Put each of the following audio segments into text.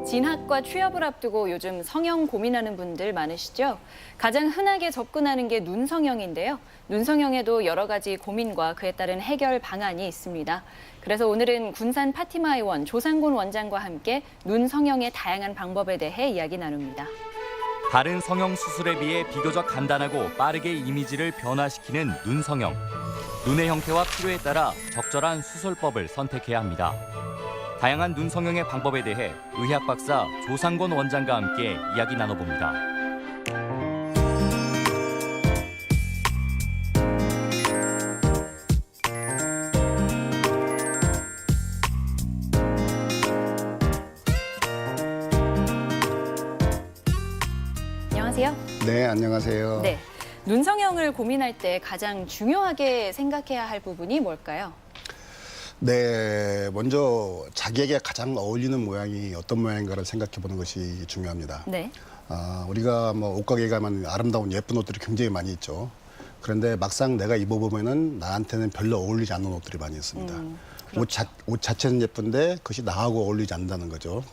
진학과 취업을 앞두고 요즘 성형 고민하는 분들 많으시죠? 가장 흔하게 접근하는 게 눈성형인데요. 눈성형에도 여러 가지 고민과 그에 따른 해결 방안이 있습니다. 그래서 오늘은 군산 파티마의원 조상곤 원장과 함께 눈성형의 다양한 방법에 대해 이야기 나눕니다. 다른 성형 수술에 비해 비교적 간단하고 빠르게 이미지를 변화시키는 눈성형. 눈의 형태와 필요에 따라 적절한 수술법을 선택해야 합니다. 다양한 눈성형의 방법에 대해 의학 박사 조상곤 원장과 함께 이야기 나눠봅니다. 안녕하세요. 네, 안녕하세요. 네, 눈성형을 고민할 때 가장 중요하게 생각해야 할 부분이 뭘까요? 네, 먼저 자기에게 가장 어울리는 모양이 어떤 모양인가를 생각해 보는 것이 중요합니다. 네. 우리가 뭐 옷가게 가면 아름다운 예쁜 옷들이 굉장히 많이 있죠. 그런데 막상 내가 입어보면은 나한테는 별로 어울리지 않는 옷들이 많이 있습니다. 그렇죠. 옷 자체는 예쁜데 그것이 나하고 어울리지 않는다는 거죠.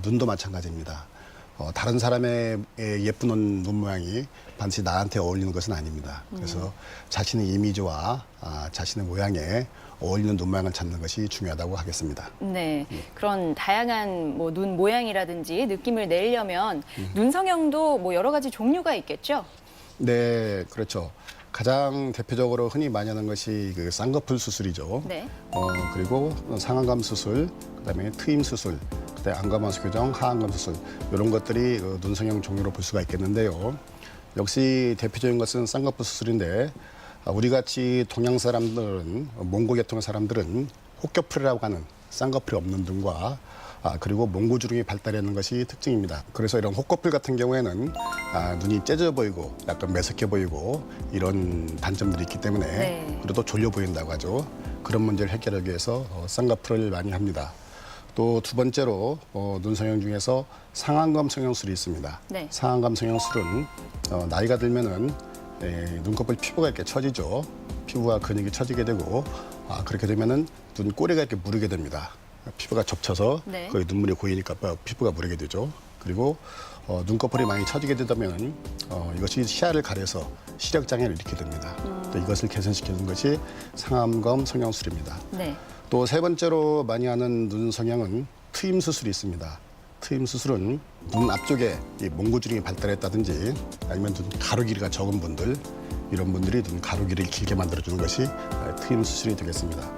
눈도 마찬가지입니다. 다른 사람의 예쁜 눈 모양이 반드시 나한테 어울리는 것은 아닙니다. 그래서 자신의 이미지와 자신의 모양에 어울리는 눈 모양을 찾는 것이 중요하다고 하겠습니다. 네, 그런 다양한 눈 모양이라든지 느낌을 내려면 눈성형도 여러 가지 종류가 있겠죠? 네, 그렇죠. 가장 대표적으로 흔히 많이 하는 것이 그 쌍꺼풀 수술이죠. 네. 그리고 상안감 수술, 그다음에 트임 수술, 그다음에 안검하수 교정, 하안검 수술 이런 것들이 그 눈성형 종류로 볼 수가 있겠는데요. 역시 대표적인 것은 쌍꺼풀 수술인데 우리 같이 동양 사람들은 몽고 계통의 사람들은 혹겹풀이라고 하는 쌍꺼풀이 없는 눈과 그리고 몽고주름이 발달하는 것이 특징입니다. 그래서 이런 혹꺼풀 같은 경우에는 눈이 째져 보이고 약간 매석해 보이고 이런 단점들이 있기 때문에 네. 그래도 졸려 보인다고 하죠. 그런 문제를 해결하기 위해서 쌍꺼풀을 많이 합니다. 또 두 번째로 눈성형 중에서 상안검 성형술이 있습니다. 네. 상안검 성형술은 나이가 들면은 눈꺼풀 피부가 이렇게 처지죠. 피부와 근육이 처지게 되고 그렇게 되면은 눈꼬리가 이렇게 무르게 됩니다. 피부가 접쳐서 네. 거의 눈물이 고이니까 피부가 무르게 되죠. 그리고 눈꺼풀이 많이 처지게 되면 이것이 시야를 가려서 시력 장애를 일으키게 됩니다. 또 이것을 개선시키는 것이 상안검 성형술입니다. 네. 또 세 번째로 많이 하는 눈 성형은 트임 수술이 있습니다. 트임 수술은 눈 앞쪽에 이 몽고주름이 발달했다든지 아니면 눈 가로 길이가 적은 분들 이런 분들이 눈 가로 길이를 길게 만들어주는 것이 트임 수술이 되겠습니다.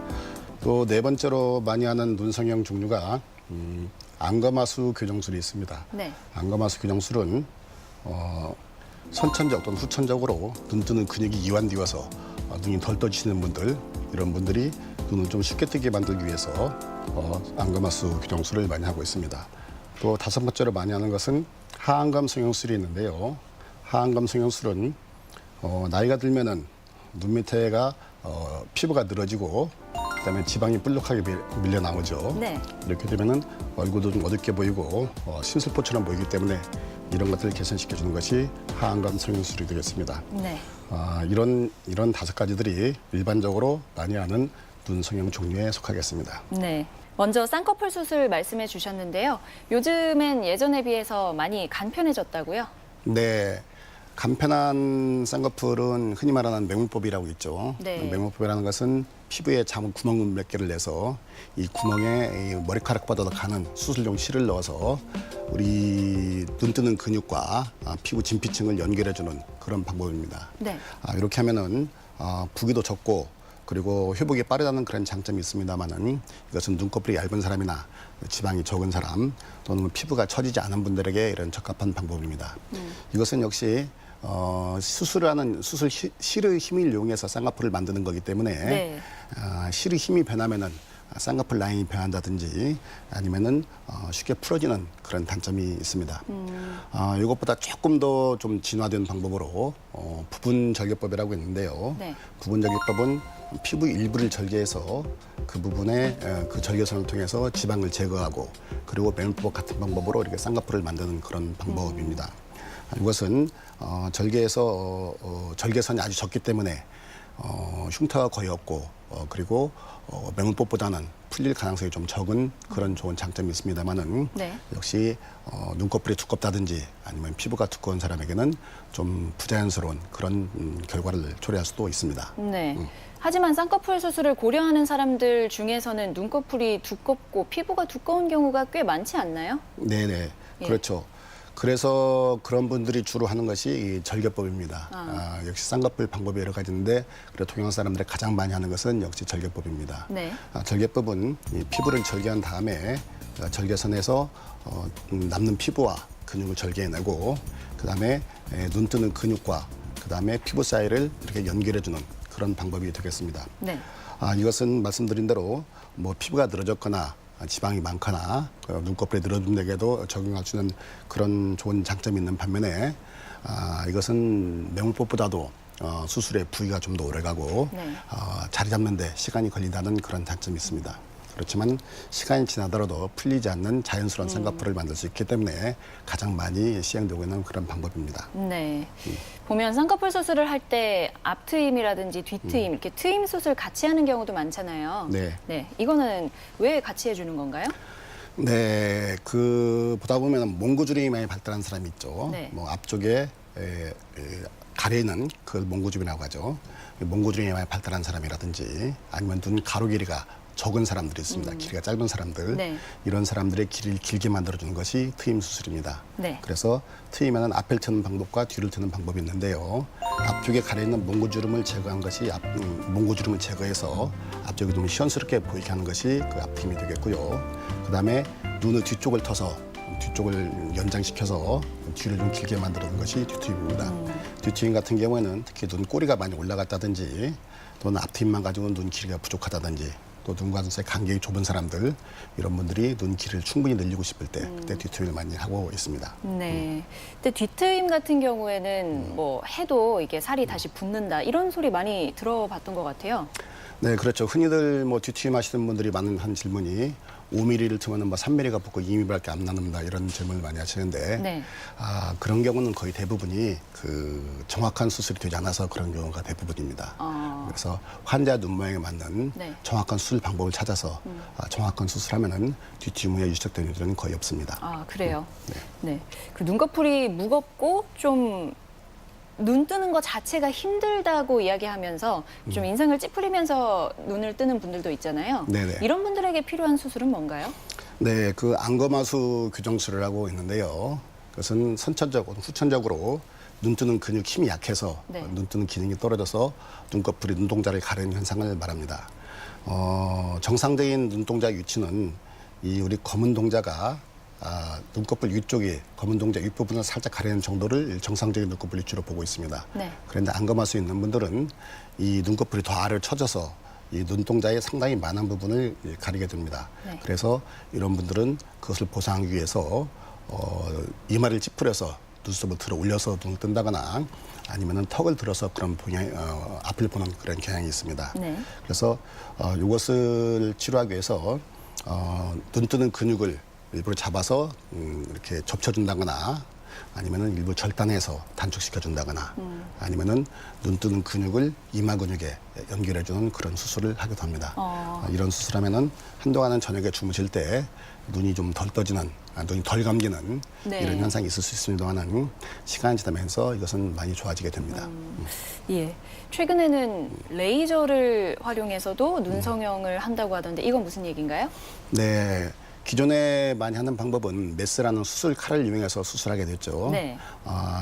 또 네 번째로 많이 하는 눈 성형 종류가 안검하수 교정술이 있습니다. 네. 안검하수 교정술은 선천적 또는 후천적으로 눈 뜨는 근육이 이완되어서 눈이 덜 떠지시는 분들 이런 분들이 눈을 좀 쉽게 뜨게 만들기 위해서 안검하수 교정술을 많이 하고 있습니다. 또 다섯 번째로 많이 하는 것은 하안검 성형술이 있는데요. 하안검 성형술은 나이가 들면은 눈 밑에가 피부가 늘어지고 그다음에 지방이 불룩하게 밀려 나오죠. 네. 이렇게 되면은 얼굴도 좀 어둡게 보이고 신술포처럼 보이기 때문에 이런 것들을 개선시켜 주는 것이 하안검 성형술이 되겠습니다. 네. 이런 다섯 가지들이 일반적으로 많이 하는 눈 성형 종류에 속하겠습니다. 네. 먼저 쌍꺼풀 수술 말씀해 주셨는데요. 요즘엔 예전에 비해서 많이 간편해졌다고요? 네. 간편한 쌍꺼풀은 흔히 말하는 매몰법이라고 있죠. 네. 매몰법이라는 것은 피부에 작은 구멍 몇 개를 내서 이 구멍에 이 머리카락보다 더 가는 수술용 실을 넣어서 우리 눈 뜨는 근육과 피부 진피층을 연결해주는 그런 방법입니다. 네. 이렇게 하면은 부기도 적고 그리고 회복이 빠르다는 그런 장점이 있습니다만은 이것은 눈꺼풀이 얇은 사람이나 지방이 적은 사람 또는 피부가 처지지 않은 분들에게 이런 적합한 방법입니다. 이것은 역시 수술을 하는 수술 실의 힘을 이용해서 쌍꺼풀을 만드는 거기 때문에 네. 실의 힘이 변하면은 쌍꺼풀 라인이 변한다든지 아니면은 쉽게 풀어지는 그런 단점이 있습니다. 이것보다 조금 더 좀 진화된 방법으로 부분 절개법이라고 있는데요. 네. 부분 절개법은 피부 일부를 절개해서 그 부분에 그 절개선을 통해서 지방을 제거하고 그리고 매몰법 같은 방법으로 이렇게 쌍꺼풀을 만드는 그런 방법입니다. 이것은 절개에서 절개선이 아주 적기 때문에 흉터가 거의 없고 그리고 맹물법보다는 풀릴 가능성이 좀 적은 그런 좋은 장점이 있습니다만은 네. 역시 눈꺼풀이 두껍다든지 아니면 피부가 두꺼운 사람에게는 좀 부자연스러운 그런 결과를 초래할 수도 있습니다. 네. 하지만 쌍꺼풀 수술을 고려하는 사람들 중에서는 눈꺼풀이 두껍고 피부가 두꺼운 경우가 꽤 많지 않나요? 네네, 예. 그렇죠. 그래서 그런 분들이 주로 하는 것이 이 절개법입니다. 역시 쌍꺼풀 방법이 여러 가지인데 그래도 동양 사람들이 가장 많이 하는 것은 역시 절개법입니다. 네. 절개법은 이 피부를 절개한 다음에 절개선에서 남는 피부와 근육을 절개해내고 그다음에 눈 뜨는 근육과 그다음에 피부 사이를 이렇게 연결해주는 그런 방법이 되겠습니다. 네. 이것은 말씀드린 대로 뭐 피부가 늘어졌거나 지방이 많거나 눈꺼풀이 늘어진 데에도 적용할 수 있는 그런 좋은 장점이 있는 반면에 이것은 맹물법보다도 수술의 부위가 좀 더 오래가고 네. 자리 잡는 데 시간이 걸린다는 그런 단점이 있습니다. 그렇지만 시간이 지나더라도 풀리지 않는 자연스러운 쌍꺼풀을 만들 수 있기 때문에 가장 많이 시행되고 있는 그런 방법입니다. 네. 보면 쌍꺼풀 수술을 할 때 앞트임이라든지 뒤트임 이렇게 트임 수술 같이 하는 경우도 많잖아요. 네. 네. 이거는 왜 같이 해주는 건가요? 네, 보다 보면 몽구주름이 많이 발달한 사람이 있죠. 네. 뭐 앞쪽에 가려있는 그걸 몽구주름이라고 하죠. 몽구주름이 많이 발달한 사람이라든지 아니면 눈 가로 길이가 적은 사람들이 있습니다. 길이가 짧은 사람들. 네. 이런 사람들의 길이를 길게 만들어주는 것이 트임 수술입니다. 네. 그래서 트임에는 앞을 트는 방법과 뒤를 트는 방법이 있는데요. 앞쪽에 가려있는 몽구주름을 제거한 것이 몽구주름을 제거해서 앞쪽이 좀 시원스럽게 보이게 하는 것이 그 앞트임이 되겠고요. 그다음에 눈의 뒤쪽을 터서 뒤쪽을 연장시켜서 뒤를 좀 길게 만들어주는 것이 뒤트임입니다. 뒤트임 같은 경우에는 특히 눈꼬리가 많이 올라갔다든지 또는 앞트임만 가지고 눈 길이가 부족하다든지 또 눈과 눈 사이 간격이 좁은 사람들 이런 분들이 눈 길이를 충분히 늘리고 싶을 때 그때 뒤트임을 많이 하고 있습니다. 네. 근데 뒤트임 같은 경우에는 뭐 해도 이게 살이 다시 붙는다 이런 소리 많이 들어봤던 것 같아요. 네, 그렇죠. 흔히들 뭐 뒤트임 하시는 분들이 많은 한 질문이 5mm를 트면 뭐 3mm가 붙고 2mm밖에 안 남는다 이런 질문을 많이 하시는데 네. 그런 경우는 거의 대부분이 그 정확한 수술이 되지 않아서 그런 경우가 대부분입니다. 그래서 환자 눈 모양에 맞는 네. 정확한 수술 방법을 찾아서 정확한 수술하면은 뒤트임 후에 유착되는 일은 거의 없습니다. 아, 그래요? 네. 그 눈꺼풀이 무겁고 좀 눈 뜨는 것 자체가 힘들다고 이야기하면서 좀 인상을 찌푸리면서 눈을 뜨는 분들도 있잖아요. 네네. 이런 분들에게 필요한 수술은 뭔가요? 네, 그 안검하수 교정술이라고 있는데요. 그것은 선천적으로, 후천적으로 눈 뜨는 근육 힘이 약해서 네. 눈 뜨는 기능이 떨어져서 눈꺼풀이 눈동자를 가리는 현상을 말합니다. 정상적인 눈동자 위치는 이 우리 검은 동자가 눈꺼풀 위쪽에 검은 동자 윗부분을 살짝 가리는 정도를 정상적인 눈꺼풀 위치로 보고 있습니다. 네. 그런데 안검하수 있는 분들은 이 눈꺼풀이 더 아래로 쳐져서 이 눈동자의 상당히 많은 부분을 가리게 됩니다. 네. 그래서 이런 분들은 그것을 보상하기 위해서 이마를 찌푸려서 눈썹을 들어 올려서 눈을 뜬다거나 아니면은 턱을 들어서 그런 앞을 보는 그런 경향이 있습니다. 네. 그래서 이것을 치료하기 위해서 눈 뜨는 근육을 일부러 잡아서 이렇게 접쳐준다거나 아니면은 일부 절단해서 단축시켜준다거나 아니면은 눈 뜨는 근육을 이마 근육에 연결해주는 그런 수술을 하기도 합니다. 이런 수술하면은 한동안은 저녁에 주무실 때 눈이 좀 덜 떠지는, 눈이 덜 감기는 네. 이런 현상이 있을 수 있습니다만은 시간이 지나면서 이것은 많이 좋아지게 됩니다. 예. 최근에는 레이저를 활용해서도 눈 성형을 한다고 하던데 이건 무슨 얘기인가요? 네. 기존에 많이 하는 방법은 메스라는 수술 칼을 이용해서 수술하게 됐죠. 네.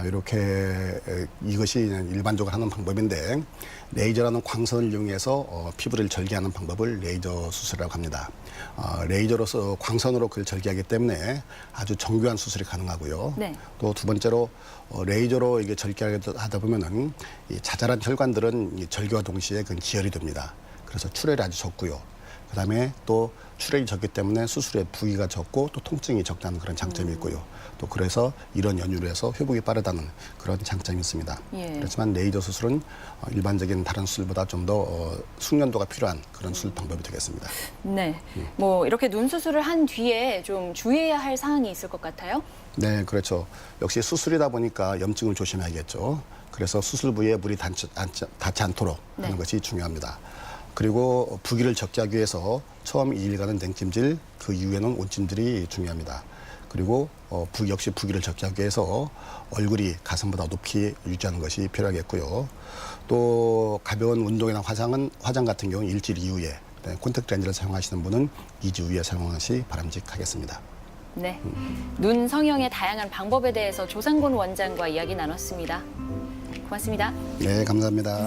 이렇게 이것이 일반적으로 하는 방법인데 레이저라는 광선을 이용해서 피부를 절개하는 방법을 레이저 수술이라고 합니다. 레이저로서 광선으로 그걸 절개하기 때문에 아주 정교한 수술이 가능하고요. 네. 또 두 번째로 레이저로 이게 절개하다 보면은 이 자잘한 혈관들은 이 절개와 동시에 그 기혈이 됩니다. 그래서 출혈이 아주 적고요. 그다음에 또 출혈이 적기 때문에 수술의 부위가 적고 또 통증이 적다는 그런 장점이 있고요. 또 그래서 이런 연유로 해서 회복이 빠르다는 그런 장점이 있습니다. 예. 그렇지만 레이저 수술은 일반적인 다른 수술보다 좀 더 숙련도가 필요한 그런 수술 방법이 되겠습니다. 네. 뭐 이렇게 눈 수술을 한 뒤에 좀 주의해야 할 사항이 있을 것 같아요. 네, 그렇죠. 역시 수술이다 보니까 염증을 조심해야겠죠. 그래서 수술 부위에 물이 닿지 않도록 하는 네. 것이 중요합니다. 그리고 부기를 적게 하기 위해서 처음 2일간은 냉찜질, 그 이후에는 온찜질이 중요합니다. 그리고 역시 부기를 적게 하기 위해서 얼굴이 가슴보다 높이 유지하는 것이 필요하겠고요. 또 가벼운 운동이나 화장 같은 경우는 일주일 이후에, 콘택트 렌즈를 사용하시는 분은 2주 후에 사용하시 바람직하겠습니다. 네. 눈 성형의 다양한 방법에 대해서 조상곤 원장과 이야기 나눴습니다. 고맙습니다. 네, 감사합니다.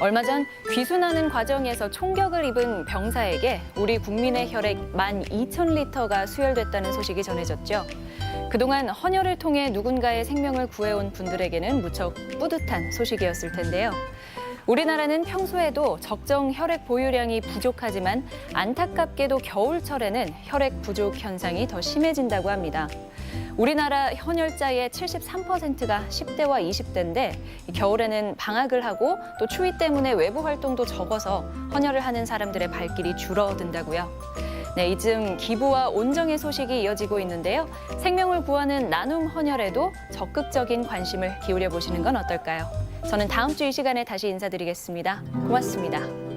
얼마 전 귀순하는 과정에서 총격을 입은 병사에게 우리 국민의 혈액 12,000리터가 수혈됐다는 소식이 전해졌죠. 그동안 헌혈을 통해 누군가의 생명을 구해온 분들에게는 무척 뿌듯한 소식이었을 텐데요. 우리나라는 평소에도 적정 혈액 보유량이 부족하지만 안타깝게도 겨울철에는 혈액 부족 현상이 더 심해진다고 합니다. 우리나라 헌혈자의 73%가 10대와 20대인데 겨울에는 방학을 하고 또 추위 때문에 외부 활동도 적어서 헌혈을 하는 사람들의 발길이 줄어든다고요. 네, 이쯤 기부와 온정의 소식이 이어지고 있는데요. 생명을 구하는 나눔 헌혈에도 적극적인 관심을 기울여 보시는 건 어떨까요? 저는 다음 주 이 시간에 다시 인사드리겠습니다. 고맙습니다.